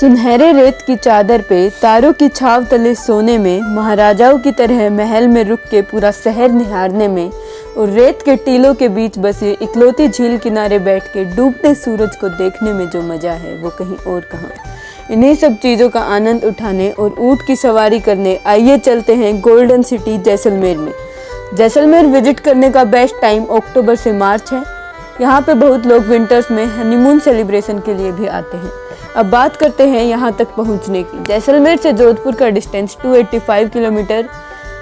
सुनहरे रेत की चादर पे तारों की छाव तले सोने में, महाराजाओं की तरह महल में रुक के पूरा शहर निहारने में, और रेत के टीलों के बीच बसी इकलौती झील किनारे बैठ के डूबते सूरज को देखने में जो मजा है वो कहीं और कहाँ। इन्हीं सब चीज़ों का आनंद उठाने और ऊंट की सवारी करने आइए चलते हैं गोल्डन सिटी जैसलमेर में। जैसलमेर विजिट करने का बेस्ट टाइम अक्टूबर से मार्च है। यहाँ पे बहुत लोग विंटर्स में हनीमून सेलिब्रेशन के लिए भी आते हैं। अब बात करते हैं यहाँ तक पहुँचने की। जैसलमेर से जोधपुर का डिस्टेंस 285 किलोमीटर,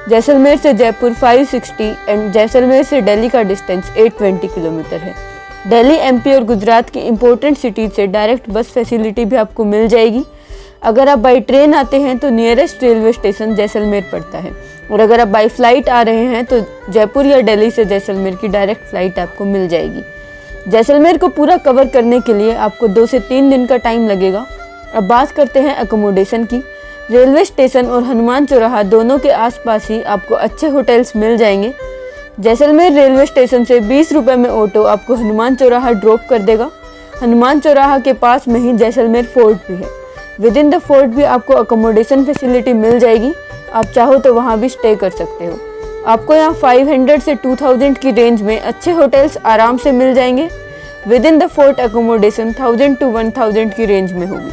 जैसलमेर से जयपुर 560 एंड जैसलमेर से दिल्ली का डिस्टेंस 820 किलोमीटर है। दिल्ली, एमपी और गुजरात की इम्पोर्टेंट सिटीज से डायरेक्ट बस फैसिलिटी भी आपको मिल जाएगी। अगर आप बाई ट्रेन आते हैं तो नियरेस्ट रेलवे स्टेशन जैसलमेर पड़ता है, और अगर आप बाई फ्लाइट आ रहे हैं तो जयपुर या दिल्ली से जैसलमेर की डायरेक्ट फ्लाइट आपको मिल जाएगी। जैसलमेर को पूरा कवर करने के लिए आपको 2 से 3 दिन का टाइम लगेगा। अब बात करते हैं अकोमोडेशन की। रेलवे स्टेशन और हनुमान चौराहा दोनों के आसपास ही आपको अच्छे होटल्स मिल जाएंगे। जैसलमेर रेलवे स्टेशन से 20 रुपये में ऑटो आपको हनुमान चौराहा ड्रॉप कर देगा। हनुमान चौराहा के पास में ही जैसलमेर फोर्ट भी है। विद इन द फोर्ट भी आपको अकोमोडेशन फैसिलिटी मिल जाएगी। आप चाहो तो वहाँ भी स्टे कर सकते हो। आपको यहाँ 500 से 2000 की रेंज में अच्छे होटल्स आराम से मिल जाएंगे। With in the fort accommodation 1000 to 1000 की रेंज में होगी।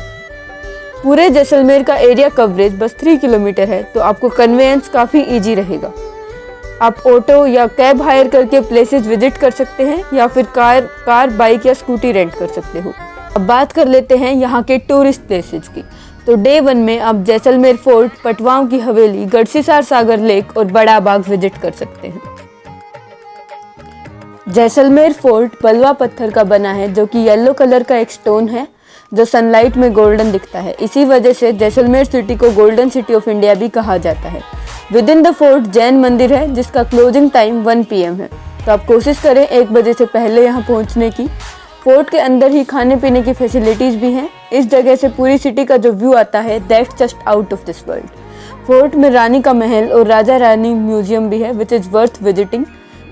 पूरे जैसलमेर का एरिया कवरेज बस 3 किलोमीटर है, तो आपको कन्वेंस काफ़ी ईजी रहेगा। आप ऑटो या कैब हायर करके प्लेसेस विजिट कर सकते हैं, या फिर कार, बाइक या स्कूटी रेंट कर सकते हो। अब बात कर लेते हैं यहाँ के टूरिस्ट प्लेसेस की। तो डे 1 में आप जैसलमेर फोर्ट, पटवाओं की हवेली, गढ़सीसार सागर लेक और बड़ा बाग विजिट कर सकते हैं। जैसलमेर फोर्ट बलवा पत्थर का बना है, जो कि येलो कलर का एक स्टोन है जो सनलाइट में गोल्डन दिखता है। इसी वजह से जैसलमेर सिटी को गोल्डन सिटी ऑफ इंडिया भी कहा जाता है। With in the fort Jain मंदिर है, जिसका क्लोजिंग टाइम 1 PM है, तो आप कोशिश करें 1 बजे से पहले यहाँ पहुँचने की। फोर्ट के अंदर ही खाने पीने की फैसिलिटीज़ भी हैं। इस जगह से पूरी सिटी का जो व्यू आता है, that's just out of this world. Fort में रानी का महल और राजा रानी म्यूजियम भी है, which is worth visiting.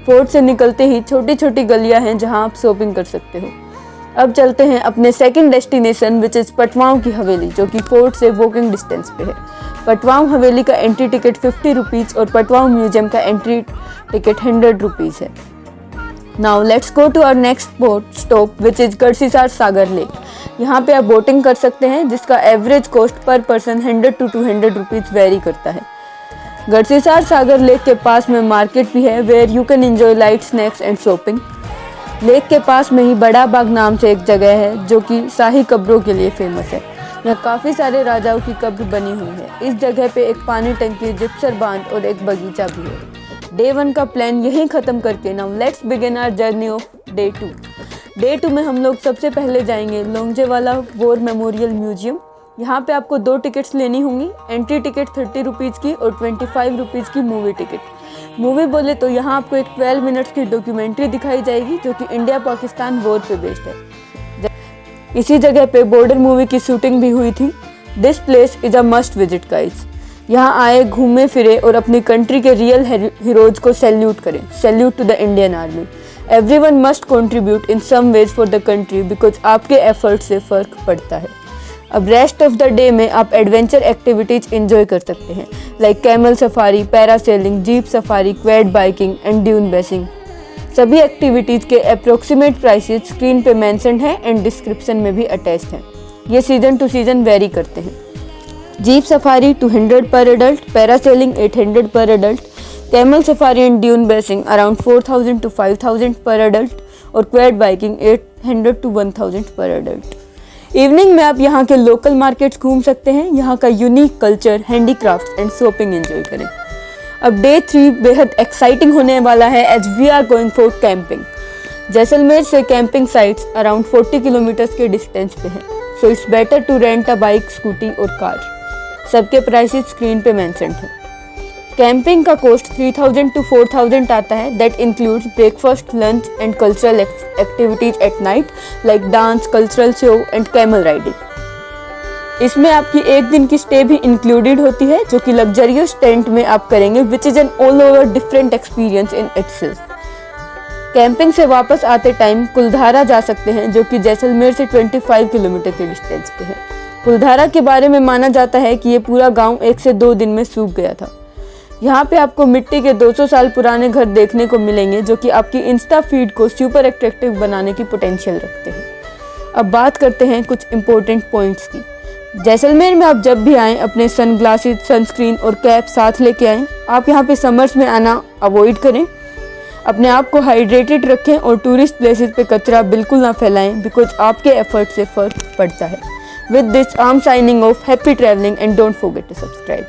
Fort से निकलते ही छोटी छोटी गलियां हैं जहां आप शॉपिंग कर सकते हो। अब चलते हैं अपने सेकंड डेस्टिनेशन, विच इज़ पटवाओं की हवेली, जो कि फोर्ट से वॉकिंग डिस्टेंस पे है। पटवाओं हवेली का एंट्री टिकट 50 रुपीज़ और पटवाओं म्यूजियम का एंट्री टिकट 100 रुपीज़ है। Now let's go to our next boat stop, which is Gadsisar Sagar lake. यहाँ पे आप बोटिंग कर सकते हैं, जिसका average cost per person 100 to 200 rupees vary करता है। गढ़सीसार सागर लेक के पास में मार्केट भी है, where you can enjoy light snacks and shopping. लेक के पास में ही बड़ा बाग नाम से एक जगह है, जो कि शाही कब्रों के लिए फेमस है। यहाँ काफ़ी सारे राजाओं की कब्र बनी हुई है। इस जगह पे एक पानी टंकी, जिप्सर बांध और एक बगीचा भी है। डे 1 का प्लान यहीं ख़त्म करके now let's begin our journey of day 2। Day 2 में हम लोग सबसे पहले जाएंगे लोंगजेवाला वॉर मेमोरियल म्यूजियम। यहाँ पे आपको 2 टिकट्स लेनी होंगी। एंट्री टिकट 30 रुपीज़ की और 25 रुपीज़ की मूवी टिकट। मूवी बोले तो यहाँ आपको एक 12 मिनट्स की डॉक्यूमेंट्री दिखाई जाएगी, जो कि इंडिया पाकिस्तान वॉर पे बेस्ड है। इसी जगह पे बॉर्डर मूवी की शूटिंग भी हुई थी। This place is a must visit guys. यहाँ आए, घूमे फिरे और अपनी कंट्री के रियल हीरोज को सैल्यूट करें। Salute to the Indian Army. Everyone must contribute in some ways for the country, because आपके एफर्ट से फ़र्क पड़ता है। अब रेस्ट ऑफ द डे में आप एडवेंचर एक्टिविटीज़ एंजॉय कर सकते हैं, like camel safari, parasailing, jeep safari, Quad biking and dune basin. सभी एक्टिविटीज़ के अप्रोक्सीमेट प्राइसेस स्क्रीन पे मेंशन है एंड डिस्क्रिप्शन में भी अटैच्ड हैं। ये सीजन टू सीजन वेरी करते हैं। जीप सफारी 200 पर एडल्ट, पैरासेलिंग 800 पर adult, camel safari and dune basin around 4000 to 5000 पर एडल्ट, और क्वेड बाइकिंग 800 to 1000 पर एडल्ट। इवनिंग में आप यहाँ के लोकल मार्केट्स घूम सकते हैं। यहाँ का unique culture, handicrafts and shopping enjoy करें। अब डे 3 बेहद एक्साइटिंग होने वाला है, as we are going for camping. Jaisalmer से कैंपिंग साइट्स अराउंड 40 किलोमीटर्स के डिस्टेंस पे हैं, so it's better to rent a bike, scooty और कार। सबके प्राइसेस स्क्रीन पे मेंशन्ड है। कैंपिंग का कॉस्ट 3000 to 4000 आता है। That includes breakfast, lunch and cultural activities at night, like dance, cultural show and camel riding. इसमें आपकी 1 दिन की स्टे भी इंक्लूडेड होती है, जो कि लग्जरियस टेंट में आप करेंगे, which is an all over different experience in itself. Camping से वापस आते टाइम कुलधारा जा सकते हैं, जो कि जैसलमेर से 25 किलोमीटर के डिस्टेंस पे है। पुलधारा के बारे में माना जाता है कि ये पूरा गांव 1 से 2 दिन में सूख गया था। यहाँ पे आपको मिट्टी के 200 साल पुराने घर देखने को मिलेंगे जो कि आपकी इंस्टा फीड को सुपर अट्रैक्टिव बनाने की पोटेंशियल रखते हैं। अब बात करते हैं कुछ इंपॉर्टेंट पॉइंट्स की। जैसलमेर में आप जब भी आएँ अपने सनग्लासेस, सनस्क्रीन और कैप साथ लेके आएँ। आप यहाँ पे समर्स में आना अवॉइड करें, अपने आप को हाइड्रेटेड रखें और टूरिस्ट प्लेसेस पे कचरा बिल्कुल ना फैलाएं बिकॉज आपके एफर्ट से फर्क पड़ता है। With this I am signing off. Happy travelling and don't forget to subscribe.